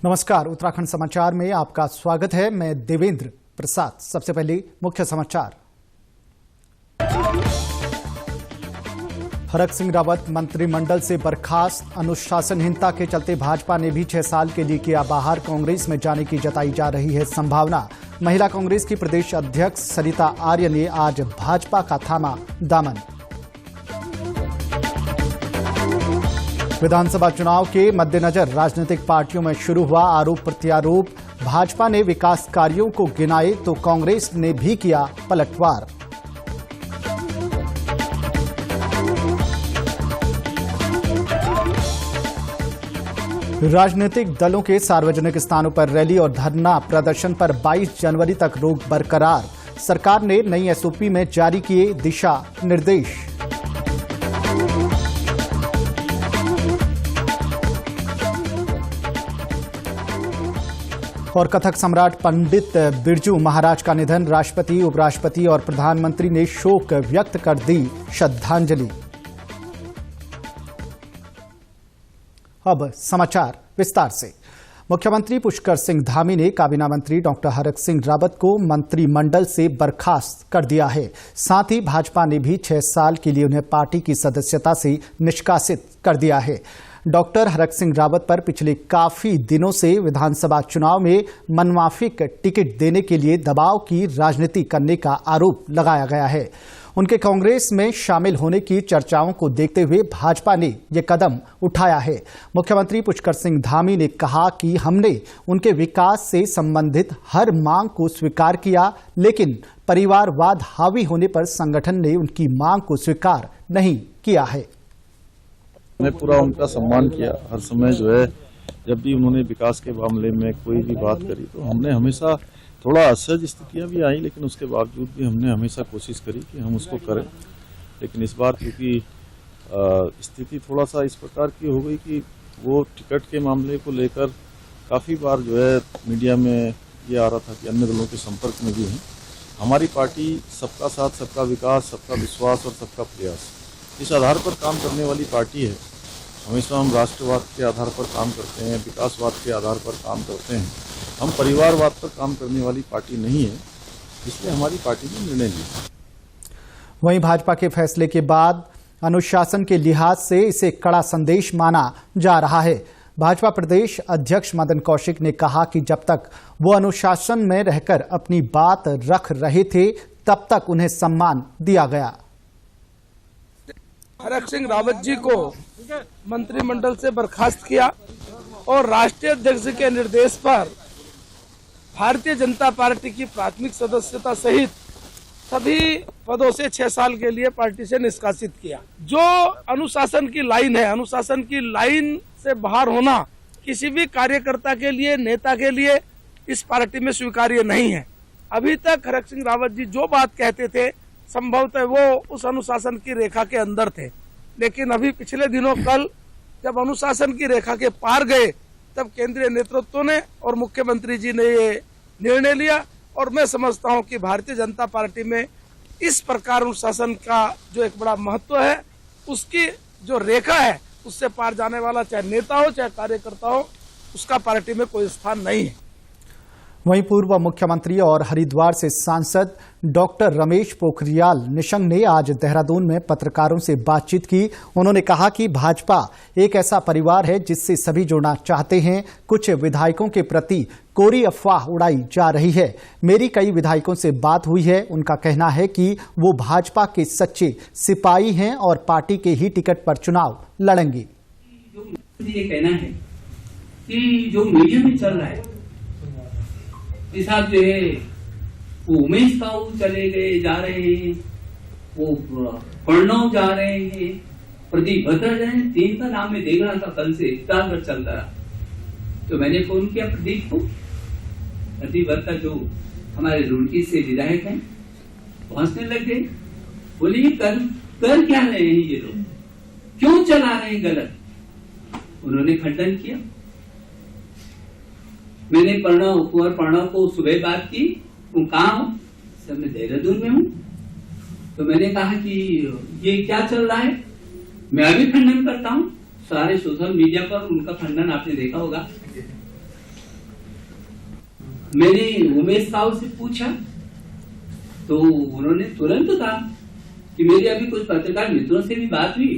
नमस्कार, उत्तराखंड समाचार में आपका स्वागत है। मैं देवेंद्र प्रसाद। सबसे पहले मुख्य समाचार। हरक सिंह रावत मंत्रिमंडल से बर्खास्त। अनुशासनहीनता के चलते भाजपा ने भी 6 साल के लिए किया बाहर। कांग्रेस में जाने की जताई जा रही है संभावना। महिला कांग्रेस की प्रदेश अध्यक्ष सरिता आर्य ने आज भाजपा का थामा दामन। विधानसभा चुनाव के मद्देनजर राजनीतिक पार्टियों में शुरू हुआ आरोप प्रत्यारोप। भाजपा ने विकास कार्यों को गिनाए तो कांग्रेस ने भी किया पलटवार। राजनीतिक दलों के सार्वजनिक स्थानों पर रैली और धरना प्रदर्शन पर 22 जनवरी तक रोक बरकरार। सरकार ने नई एसओपी में जारी किए दिशा निर्देश। और कथक सम्राट पंडित बिरजू महाराज का निधन। राष्ट्रपति, उपराष्ट्रपति और प्रधानमंत्री ने शोक व्यक्त कर दी श्रद्धांजलि। अब समाचार विस्तार से। मुख्यमंत्री पुष्कर सिंह धामी ने काबीना मंत्री डॉक्टर हरक सिंह रावत को मंत्रिमंडल से बर्खास्त कर दिया है। साथ ही भाजपा ने भी 6 साल के लिए उन्हें पार्टी की सदस्यता से निष्कासित कर दिया है। डॉक्टर हरक सिंह रावत पर पिछले काफी दिनों से विधानसभा चुनाव में मनमाफिक टिकट देने के लिए दबाव की राजनीति करने का आरोप लगाया गया है। उनके कांग्रेस में शामिल होने की चर्चाओं को देखते हुए भाजपा ने ये कदम उठाया है। मुख्यमंत्री पुष्कर सिंह धामी ने कहा कि हमने उनके विकास से संबंधित हर मांग को स्वीकार किया, लेकिन परिवारवाद हावी होने पर संगठन ने उनकी मांग को स्वीकार नहीं किया है। मैं पूरा उनका सम्मान किया। हर समय जो है जब भी उन्होंने विकास के मामले में कोई भी बात करी तो हमने हमेशा, थोड़ा असहज स्थितियां भी आई लेकिन उसके बावजूद भी हमने हमेशा कोशिश करी कि हम उसको करें। लेकिन इस बार क्योंकि स्थिति थोड़ा सा इस प्रकार की हो गई कि वो टिकट के मामले को लेकर काफ़ी बार जो है मीडिया में ये आ रहा था कि अन्य दलों के संपर्क में भी हैं। हमारी पार्टी सबका साथ, सबका विकास, सबका विश्वास और सबका प्रयास, इस आधार पर काम करने वाली पार्टी है। हमेशा हम राष्ट्रवाद के आधार पर काम करते हैं, विकासवाद के आधार पर काम करते हैं। हम परिवारवाद पर काम करने वाली पार्टी नहीं है, इसलिए हमारी पार्टी ने निर्णय लिया। वहीं भाजपा के फैसले के बाद अनुशासन के लिहाज से इसे कड़ा संदेश माना जा रहा है। भाजपा प्रदेश अध्यक्ष मदन कौशिक ने कहा कि जब तक वो अनुशासन में रहकर अपनी बात रख रहे थे तब तक उन्हें सम्मान दिया गया। हरक सिंह रावत जी को मंत्रिमंडल से बर्खास्त किया और राष्ट्रीय अध्यक्ष के निर्देश पर भारतीय जनता पार्टी की प्राथमिक सदस्यता सहित सभी पदों से 6 साल के लिए पार्टी से निष्कासित किया। जो अनुशासन की लाइन है, अनुशासन की लाइन से बाहर होना किसी भी कार्यकर्ता के लिए, नेता के लिए इस पार्टी में स्वीकार्य नहीं है। अभी तक हरक सिंह रावत जी जो बात कहते थे संभवतः वो उस अनुशासन की रेखा के अंदर थे, लेकिन अभी पिछले दिनों कल जब अनुशासन की रेखा के पार गए तब केंद्रीय नेतृत्व ने और मुख्यमंत्री जी ने ये निर्णय लिया। और मैं समझता हूं कि भारतीय जनता पार्टी में इस प्रकार अनुशासन का जो एक बड़ा महत्व है, उसकी जो रेखा है उससे पार जाने वाला चाहे नेता हो चाहे कार्यकर्ता हो, उसका पार्टी में कोई स्थान नहीं है। वहीं पूर्व मुख्यमंत्री और हरिद्वार से सांसद डॉक्टर रमेश पोखरियाल निशंक ने आज देहरादून में पत्रकारों से बातचीत की। उन्होंने कहा कि भाजपा एक ऐसा परिवार है जिससे सभी जुड़ना चाहते हैं। कुछ विधायकों के प्रति कोरी अफवाह उड़ाई जा रही है। मेरी कई विधायकों से बात हुई है, उनका कहना है कि वो भाजपा के सच्चे सिपाही हैं और पार्टी के ही टिकट पर चुनाव लड़ेंगे। ये कहना है कि जो मीडिया में चल रहा है साहब जो है वो उमेश साहू चले गए, जा रहे हैं, वो प्रणव जा रहे हैं, प्रदीप भट्टाचार्य, 3 का नाम मैं देख रहा था कल से रात भर चलता रहा। तो मैंने फोन किया प्रदीप को। प्रदीप भट्टा जो हमारे रुड़की से विधायक हैं, हंसने लग गए, बोले ये कर क्या रहे हैं ये लोग, क्यों चला रहे हैं गलत। उन्होंने खंडन किया। मैंने कुंवर प्रणव को सुबह बात की, तुम कहाँ हो? सर मैं देहरादून में हूँ। तो मैंने कहा कि ये क्या चल रहा है, मैं भी खंडन करता हूँ। सारे सोशल मीडिया पर उनका खंडन आपने देखा होगा। मैंने उमेश साहू से पूछा तो उन्होंने तुरंत कहा कि मेरी अभी कुछ पत्रकार मित्रों से भी बात हुई,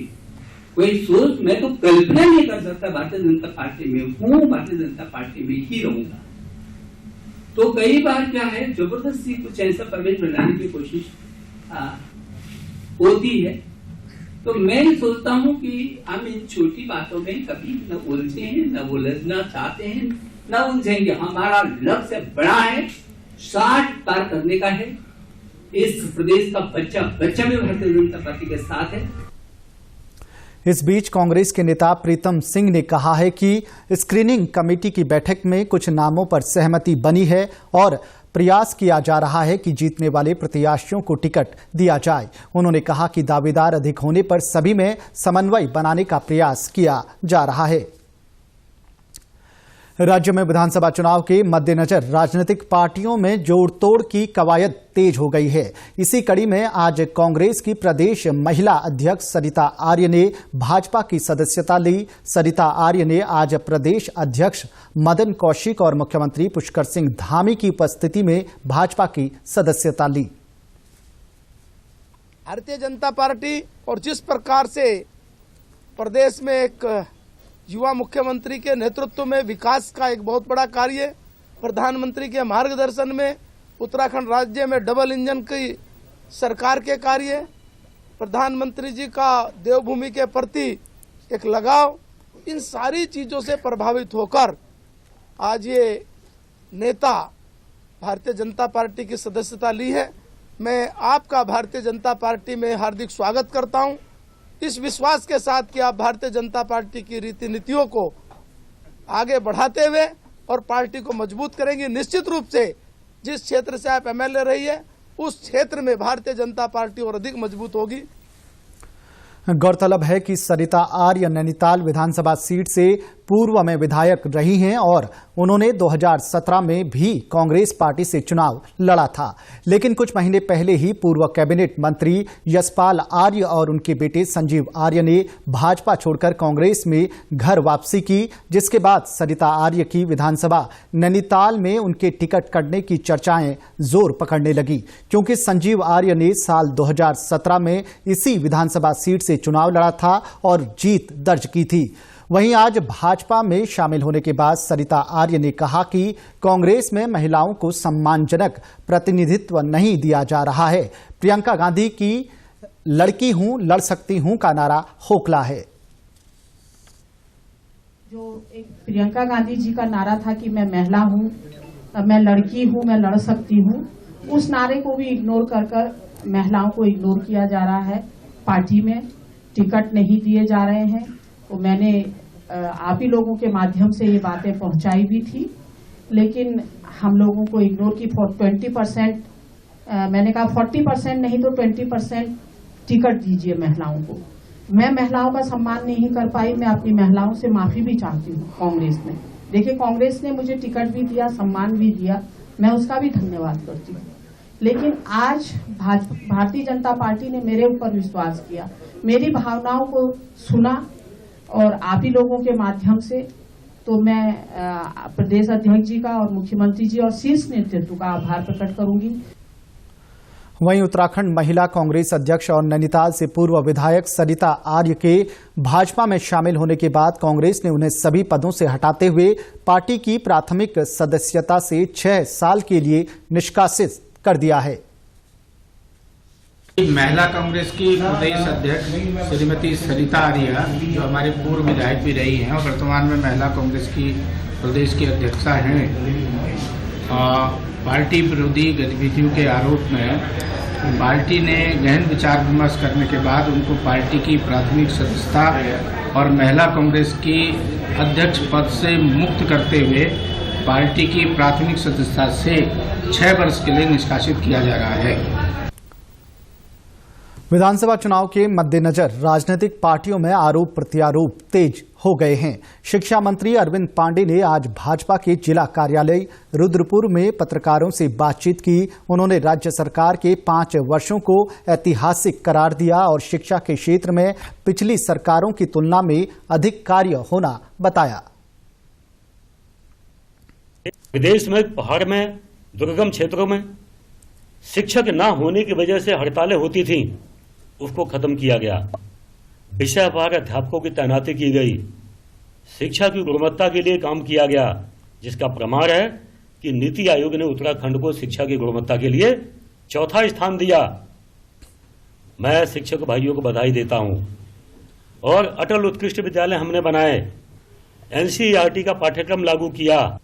कोई सोच मैं तो कल्पना नहीं कर सकता भारतीय जनता पार्टी में हूँ, भारतीय जनता पार्टी में ही रहूंगा। तो कई बार क्या है, जबरदस्ती कुछ ऐसा प्रवेश बनाने की कोशिश होती है। तो मैं सोचता हूँ कि हम इन छोटी बातों में कभी न उलझे हैं, न उलझना चाहते हैं, न उलझेंगे। हमारा लक्ष्य बड़ा है, 60 पार करने का है। इस प्रदेश का बच्चा भी भारतीय जनता पार्टी के साथ है। इस बीच कांग्रेस के नेता प्रीतम सिंह ने कहा है कि स्क्रीनिंग कमेटी की बैठक में कुछ नामों पर सहमति बनी है और प्रयास किया जा रहा है कि जीतने वाले प्रत्याशियों को टिकट दिया जाए। उन्होंने कहा कि दावेदार अधिक होने पर सभी में समन्वय बनाने का प्रयास किया जा रहा है। राज्य में विधानसभा चुनाव के मद्देनजर राजनीतिक पार्टियों में जोड़तोड़ की कवायद तेज हो गई है। इसी कड़ी में आज कांग्रेस की प्रदेश महिला अध्यक्ष सरिता आर्य ने भाजपा की सदस्यता ली। सरिता आर्य ने आज प्रदेश अध्यक्ष मदन कौशिक और मुख्यमंत्री पुष्कर सिंह धामी की उपस्थिति में भाजपा की सदस्यता ली। भारतीय जनता पार्टी और जिस प्रकार से प्रदेश में एक युवा मुख्यमंत्री के नेतृत्व में विकास का एक बहुत बड़ा कार्य, प्रधानमंत्री के मार्गदर्शन में उत्तराखंड राज्य में डबल इंजन की सरकार के कार्य, प्रधानमंत्री जी का देवभूमि के प्रति एक लगाव, इन सारी चीजों से प्रभावित होकर आज ये नेता भारतीय जनता पार्टी की सदस्यता ली है। मैं आपका भारतीय जनता पार्टी में हार्दिक स्वागत करता हूं, इस विश्वास के साथ कि आप भारतीय जनता पार्टी की रीति नीतियों को आगे बढ़ाते हुए और पार्टी को मजबूत करेंगे। निश्चित रूप से जिस क्षेत्र से आप एमएलए रही है उस क्षेत्र में भारतीय जनता पार्टी और अधिक मजबूत होगी। गौरतलब है कि सरिता आर्य नैनीताल विधानसभा सीट से पूर्व में विधायक रही हैं और उन्होंने 2017 में भी कांग्रेस पार्टी से चुनाव लड़ा था, लेकिन कुछ महीने पहले ही पूर्व कैबिनेट मंत्री यशपाल आर्य और उनके बेटे संजीव आर्य ने भाजपा छोड़कर कांग्रेस में घर वापसी की, जिसके बाद सरिता आर्य की विधानसभा नैनीताल में उनके टिकट कटने की चर्चाएं जोर पकड़ने लगी, क्योंकि संजीव आर्य ने साल 2017 में इसी विधानसभा सीट से चुनाव लड़ा था और जीत दर्ज की थी। वहीं आज भाजपा में शामिल होने के बाद सरिता आर्य ने कहा कि कांग्रेस में महिलाओं को सम्मानजनक प्रतिनिधित्व नहीं दिया जा रहा है। प्रियंका गांधी की लड़की हूं, लड़ सकती हूं का नारा खोखला है। जो एक प्रियंका गांधी जी का नारा था कि मैं महिला हूं, मैं लड़की हूं, मैं लड़ सकती हूं, उस नारे को भी इग्नोर कर महिलाओं को इग्नोर किया जा रहा है। पार्टी में टिकट नहीं दिए जा रहे हैं। तो मैंने आप ही लोगों के माध्यम से ये बातें पहुंचाई भी थी, लेकिन हम लोगों को इग्नोर की 20%, मैंने कहा 40% नहीं तो 20% टिकट दीजिए महिलाओं को। मैं महिलाओं का सम्मान नहीं कर पाई, मैं अपनी महिलाओं से माफी भी चाहती हूँ। कांग्रेस में देखिए, कांग्रेस ने मुझे टिकट भी दिया, सम्मान भी दिया, मैं उसका भी धन्यवाद करती हूँ। लेकिन आज भारतीय जनता पार्टी ने मेरे ऊपर विश्वास किया, मेरी भावनाओं को सुना और आप ही लोगों के माध्यम से तो मैं प्रदेश अध्यक्ष जी का और मुख्यमंत्री जी और शीर्ष नेतृत्व का आभार प्रकट करूंगी। वहीं उत्तराखंड महिला कांग्रेस अध्यक्ष और नैनीताल से पूर्व विधायक सरिता आर्य के भाजपा में शामिल होने के बाद कांग्रेस ने उन्हें सभी पदों से हटाते हुए पार्टी की प्राथमिक सदस्यता से 6 साल के लिए निष्कासित कर दिया है। महिला कांग्रेस की प्रदेश अध्यक्ष श्रीमती सरिता आर्य, जो हमारे पूर्व विधायक भी रही हैं और वर्तमान में महिला कांग्रेस की प्रदेश की अध्यक्षा हैं, पार्टी विरोधी गतिविधियों के आरोप में पार्टी ने गहन विचार विमर्श करने के बाद उनको पार्टी की प्राथमिक सदस्यता और महिला कांग्रेस की अध्यक्ष पद से मुक्त करते हुए पार्टी की प्राथमिक सदस्यता से 6 वर्ष के लिए निष्कासित किया जा रहा है। विधानसभा चुनाव के मद्देनजर राजनीतिक पार्टियों में आरोप प्रत्यारोप तेज हो गए हैं। शिक्षा मंत्री अरविंद पांडे ने आज भाजपा के जिला कार्यालय रुद्रपुर में पत्रकारों से बातचीत की। उन्होंने राज्य सरकार के 5 वर्षों को ऐतिहासिक करार दिया और शिक्षा के क्षेत्र में पिछली सरकारों की तुलना में अधिक कार्य होना बताया। विदेश में पहाड़ में दुर्गम क्षेत्रों में शिक्षक ना होने की वजह से हड़तालें होती थीं, उसको खत्म किया गया। विषयवार अध्यापकों की तैनाती की गई, शिक्षा की गुणवत्ता के लिए काम किया गया, जिसका प्रमाण है कि नीति आयोग ने उत्तराखंड को शिक्षा की गुणवत्ता के लिए चौथा स्थान दिया। मैं शिक्षक भाइयों को बधाई देता हूं। और अटल उत्कृष्ट विद्यालय हमने बनाए, एनसीईआरटी का पाठ्यक्रम लागू किया।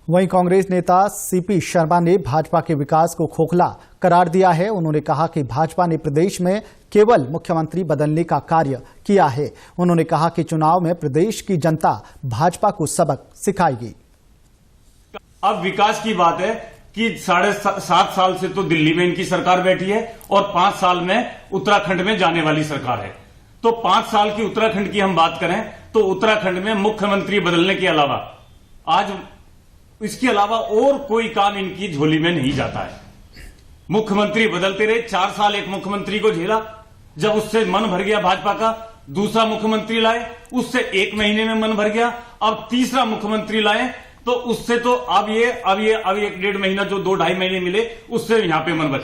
वहीं कांग्रेस नेता सीपी शर्मा ने भाजपा के विकास को खोखला करार दिया है। उन्होंने कहा कि भाजपा ने प्रदेश में केवल मुख्यमंत्री बदलने का कार्य किया है। उन्होंने कहा कि चुनाव में प्रदेश की जनता भाजपा को सबक सिखाएगी। अब विकास की बात है कि 7.5 साल से तो दिल्ली में इनकी सरकार बैठी है और 5 साल में उत्तराखंड में जाने वाली सरकार है। तो 5 साल की उत्तराखंड की हम बात करें तो उत्तराखंड में मुख्यमंत्री बदलने के अलावा आज इसके अलावा और कोई काम इनकी झोली में नहीं जाता है। मुख्यमंत्री बदलते रहे, 4 साल एक मुख्यमंत्री को झेला, जब उससे मन भर गया भाजपा का, दूसरा मुख्यमंत्री लाए, उससे 1 महीने में मन भर गया, अब तीसरा मुख्यमंत्री लाए तो उससे तो अब ये 1.5 महीना जो 2-2.5 महीने मिले उससे यहां पे मन भर।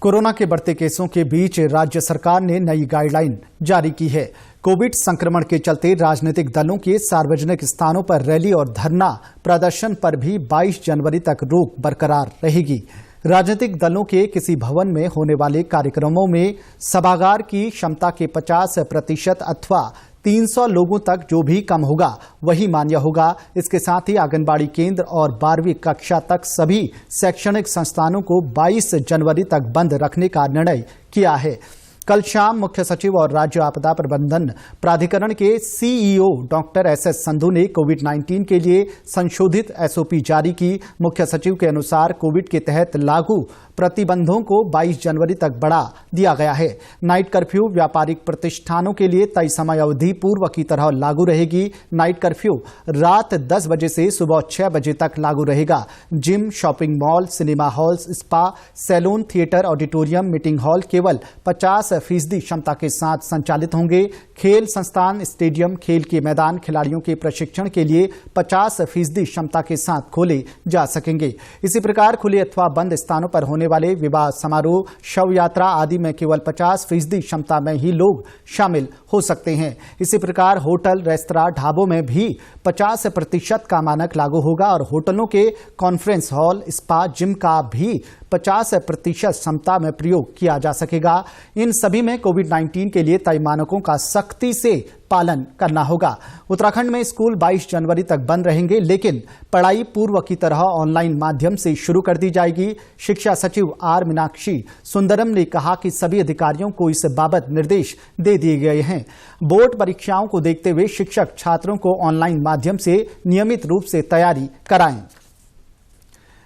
कोरोना के बढ़ते केसों के बीच राज्य सरकार ने नई गाइडलाइन जारी की है। कोविड संक्रमण के चलते राजनीतिक दलों के सार्वजनिक स्थानों पर रैली और धरना प्रदर्शन पर भी 22 जनवरी तक रोक बरकरार रहेगी। राजनीतिक दलों के किसी भवन में होने वाले कार्यक्रमों में सभागार की क्षमता के 50% अथवा 300 लोगों तक जो भी कम होगा वही मान्य होगा। इसके साथ ही आंगनबाड़ी केंद्र और 12वीं कक्षा तक सभी शैक्षणिक संस्थानों को 22 जनवरी तक बंद रखने का निर्णय किया है। कल शाम मुख्य सचिव और राज्य आपदा प्रबंधन प्राधिकरण के सीईओ डॉक्टर एसएस संधू ने कोविड-19 के लिए संशोधित एसओपी जारी की। मुख्य सचिव के अनुसार कोविड के तहत लागू प्रतिबंधों को 22 जनवरी तक बढ़ा दिया गया है। नाइट कर्फ्यू व्यापारिक प्रतिष्ठानों के लिए तय समय अवधि पूर्व की तरह लागू रहेगी। नाइट कर्फ्यू रात 10 बजे से सुबह 6 बजे तक लागू रहेगा। Gym, shopping mall, cinema halls, spa, salon, theatre, auditorium, meeting hall केवल 50% क्षमता के साथ संचालित होंगे। खेल संस्थान, स्टेडियम, खेल के मैदान खिलाड़ियों के प्रशिक्षण के लिए 50% क्षमता के साथ खोले जा सकेंगे। इसी प्रकार खुले अथवा बंद स्थानों पर होने वाले विवाह समारोह, शव यात्रा आदि में केवल 50% क्षमता में ही लोग शामिल हो सकते हैं। इसी प्रकार होटल, रेस्तरां, ढाबों में भी 50% का मानक लागू होगा और होटलों के कॉन्फ्रेंस हॉल, स्पा, जिम का भी 50% क्षमता में प्रयोग किया जा सकेगा। इन सभी में कोविड-19 के लिए तय मानकों का सख्ती से पालन करना होगा। उत्तराखंड में स्कूल 22 जनवरी तक बंद रहेंगे, लेकिन पढ़ाई पूर्व की तरह ऑनलाइन माध्यम से शुरू कर दी जाएगी। शिक्षा सचिव आर मीनाक्षी सुंदरम ने कहा कि सभी अधिकारियों को इस बाबत निर्देश दे दिए गए हैं। बोर्ड परीक्षाओं को देखते हुए शिक्षक छात्रों को ऑनलाइन माध्यम से नियमित रूप से तैयारी कराएं।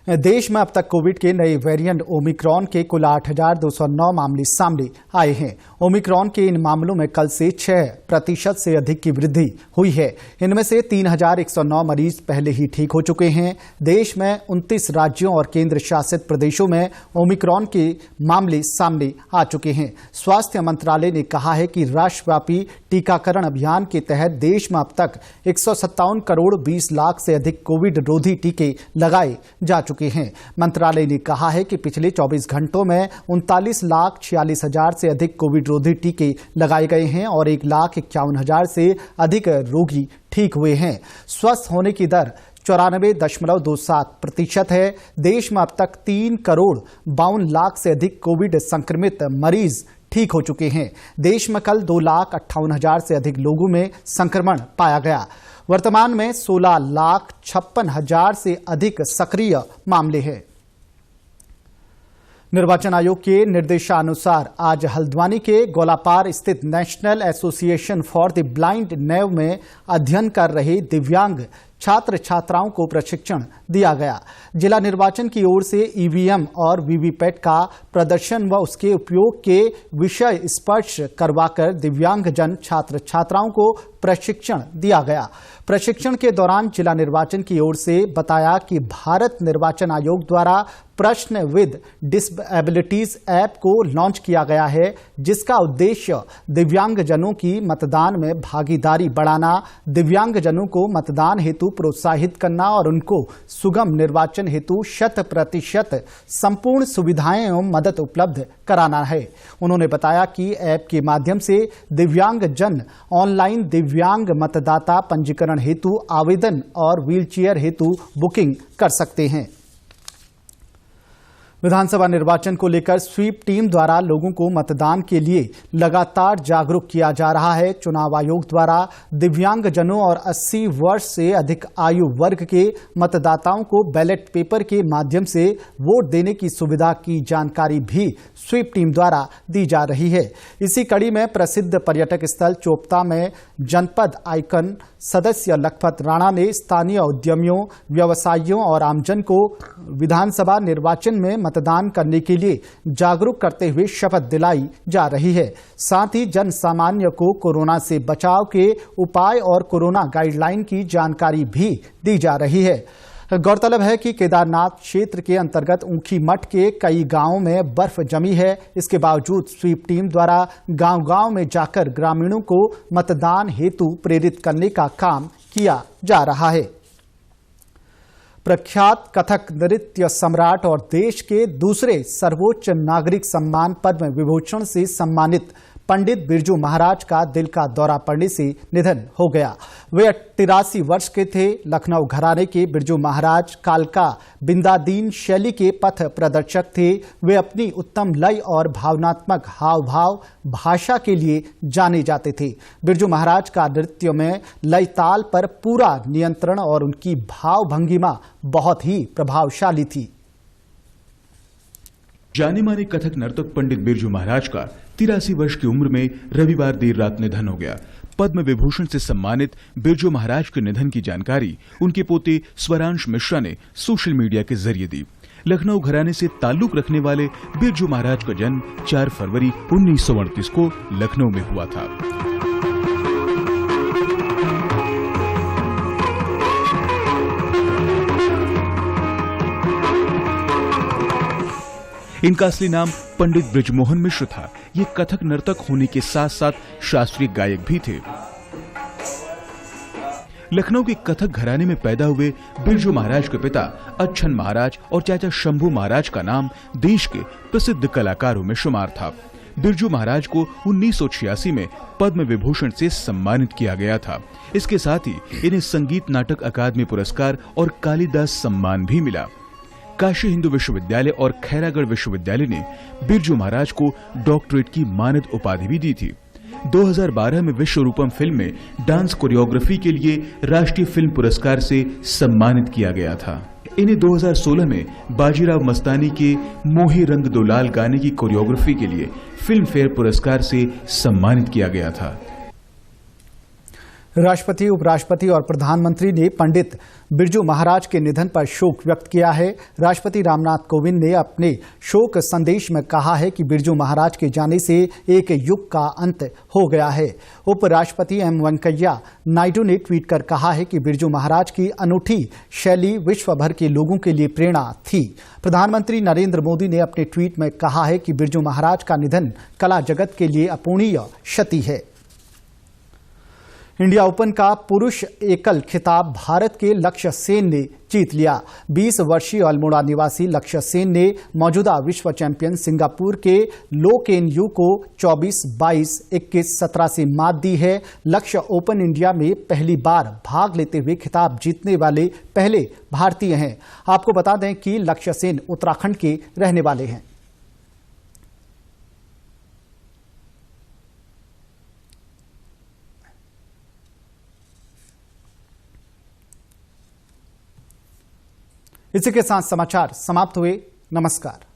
देश में अब तक कोविड के नए वेरिएंट ओमिक्रॉन के कुल 8,209 मामले सामने आए हैं। ओमिक्रॉन के इन मामलों में कल से 6% से अधिक की वृद्धि हुई है। इनमें से 3,109 मरीज पहले ही ठीक हो चुके हैं। देश में 29 राज्यों और केंद्र शासित प्रदेशों में ओमिक्रॉन के मामले सामने आ चुके हैं। स्वास्थ्य मंत्रालय ने कहा है कि राष्ट्रव्यापी टीकाकरण अभियान के तहत देश में अब तक 157 करोड़ 20 लाख से अधिक कोविड रोधी टीके लगाए जा चुके हैं। मंत्रालय ने कहा है कि पिछले 24 घंटों में 39,46,000 से अधिक कोविड रोधी टीके लगाए गए हैं और 1,51,000 से अधिक रोगी ठीक हुए हैं। स्वस्थ होने की दर 94.27% है। देश में अब तक 3 करोड़ 52 लाख से अधिक कोविड संक्रमित मरीज ठीक हो चुके हैं। देश में कल 2,58,000 से अधिक लोगों में संक्रमण पाया गया। वर्तमान में 16,56,000 से अधिक सक्रिय मामले हैं। निर्वाचन आयोग के निर्देशानुसार आज हल्द्वानी के गोलापार स्थित national association for the blind नेव में अध्ययन कर रहे दिव्यांग छात्र छात्राओं को प्रशिक्षण दिया गया। जिला निर्वाचन की ओर से ईवीएम और वीवीपैट का प्रदर्शन व उसके उपयोग के विषय स्पर्श करवाकर दिव्यांगजन छात्र छात्राओं को प्रशिक्षण दिया गया। प्रशिक्षण के दौरान जिला निर्वाचन की ओर से बताया कि भारत निर्वाचन आयोग द्वारा प्रश्न विद डिसेबिलिटीज ऐप को लॉन्च किया गया है, जिसका उद्देश्य दिव्यांगजनों की मतदान में भागीदारी बढ़ाना, दिव्यांगजनों को मतदान हेतु प्रोत्साहित करना और उनको सुगम निर्वाचन हेतु 100% संपूर्ण सुविधाएं एवं मदद उपलब्ध कराना है। उन्होंने बताया कि ऐप के माध्यम से दिव्यांगजन ऑनलाइन दिव्यांग मतदाता पंजीकरण हेतु आवेदन और व्हीलचेयर हेतु बुकिंग कर सकते हैं। विधानसभा निर्वाचन को लेकर स्वीप टीम द्वारा लोगों को मतदान के लिए लगातार जागरूक किया जा रहा है। चुनाव आयोग द्वारा दिव्यांगजनों और 80 वर्ष से अधिक आयु वर्ग के मतदाताओं को बैलेट पेपर के माध्यम से वोट देने की सुविधा की जानकारी भी स्वीप टीम द्वारा दी जा रही है। इसी कड़ी में प्रसिद्ध पर्यटक स्थल चोपता में जनपद आइकन सदस्य लखपत राणा ने स्थानीय उद्यमियों, व्यवसायियों और आमजन को विधानसभा निर्वाचन में मतदान करने के लिए जागरूक करते हुए शपथ दिलाई जा रही है। साथ ही जन सामान्य को कोरोना से बचाव के उपाय और कोरोना गाइडलाइन की जानकारी भी दी जा रही है। गौरतलब है कि केदारनाथ क्षेत्र के अंतर्गत ऊखी मठ के कई गांवों में बर्फ जमी है। इसके बावजूद स्वीप टीम द्वारा गांव-गांव में जाकर ग्रामीणों को मतदान हेतु प्रेरित करने का काम किया जा रहा है। प्रख्यात कथक नृत्य सम्राट और देश के दूसरे सर्वोच्च नागरिक सम्मान पद्म विभूषण से सम्मानित पंडित बिरजू महाराज का दिल का दौरा पड़ने से निधन हो गया। वे 83 वर्ष के थे। लखनऊ घराने के बिरजू महाराज कालका बिंदादीन शैली के पथ प्रदर्शक थे। वे अपनी उत्तम लय और भावनात्मक हाव भाव भाषा के लिए जाने जाते थे। बिरजू महाराज का नृत्य में लय ताल पर पूरा नियंत्रण और उनकी भाव भंगिमा बहुत ही प्रभावशाली थी। जाने माने कथक नर्तक पंडित बिरजू महाराज का 83 वर्ष की उम्र में रविवार देर रात निधन हो गया। पद्म विभूषण से सम्मानित बिरजू महाराज के निधन की जानकारी उनके पोते स्वरांश मिश्रा ने सोशल मीडिया के जरिए दी। लखनऊ घराने से ताल्लुक रखने वाले बिरजू महाराज का जन्म 4 फरवरी 1938 को लखनऊ में हुआ था। इनका असली नाम पंडित ब्रिजमोहन मिश्र था। ये कथक नर्तक होने के साथ साथ शास्त्रीय गायक भी थे। लखनऊ के कथक घराने में पैदा हुए बिरजू महाराज के पिता अच्छन महाराज और चाचा शंभू महाराज का नाम देश के प्रसिद्ध कलाकारों में शुमार था। बिरजू महाराज को 1986 में पद्म विभूषण से सम्मानित किया गया था। इसके साथ ही इन्हें संगीत नाटक अकादमी पुरस्कार और कालिदास सम्मान भी मिला। काशी हिंदू विश्वविद्यालय और खैरागढ़ विश्वविद्यालय ने बिरजू महाराज को डॉक्टरेट की मानद उपाधि भी दी थी। 2012 में विश्व रूपम फिल्म में डांस कोरियोग्राफी के लिए राष्ट्रीय फिल्म पुरस्कार से सम्मानित किया गया था। इन्हें 2016 में बाजीराव मस्तानी के मोहे रंग दो लाल गाने की कोरियोग्राफी के लिए फिल्म फेयर पुरस्कार से सम्मानित किया गया था। राष्ट्रपति, उपराष्ट्रपति और प्रधानमंत्री ने पंडित बिरजू महाराज के निधन पर शोक व्यक्त किया है। राष्ट्रपति रामनाथ कोविंद ने अपने शोक संदेश में कहा है कि बिरजू महाराज के जाने से एक युग का अंत हो गया है। उपराष्ट्रपति एम वेंकैया नायडू ने ट्वीट कर कहा है कि बिरजू महाराज की अनूठी शैली विश्व भर के लोगों के लिए प्रेरणा थी। प्रधानमंत्री नरेंद्र मोदी ने अपने ट्वीट में कहा है कि बिरजू महाराज का निधन कला जगत के लिए अपूरणीय क्षति है। इंडिया ओपन का पुरुष एकल खिताब भारत के लक्ष्य सेन ने जीत लिया। 20 वर्षीय अल्मोड़ा निवासी लक्ष्य सेन ने मौजूदा विश्व चैंपियन सिंगापुर के लो केन यू को 24-22, 21-17 से मात दी है। लक्ष्य ओपन इंडिया में पहली बार भाग लेते हुए खिताब जीतने वाले पहले भारतीय हैं। आपको बता दें कि लक्ष्य सेन उत्तराखंड के रहने वाले हैं। इसी के साथ समाचार समाप्त हुए। नमस्कार।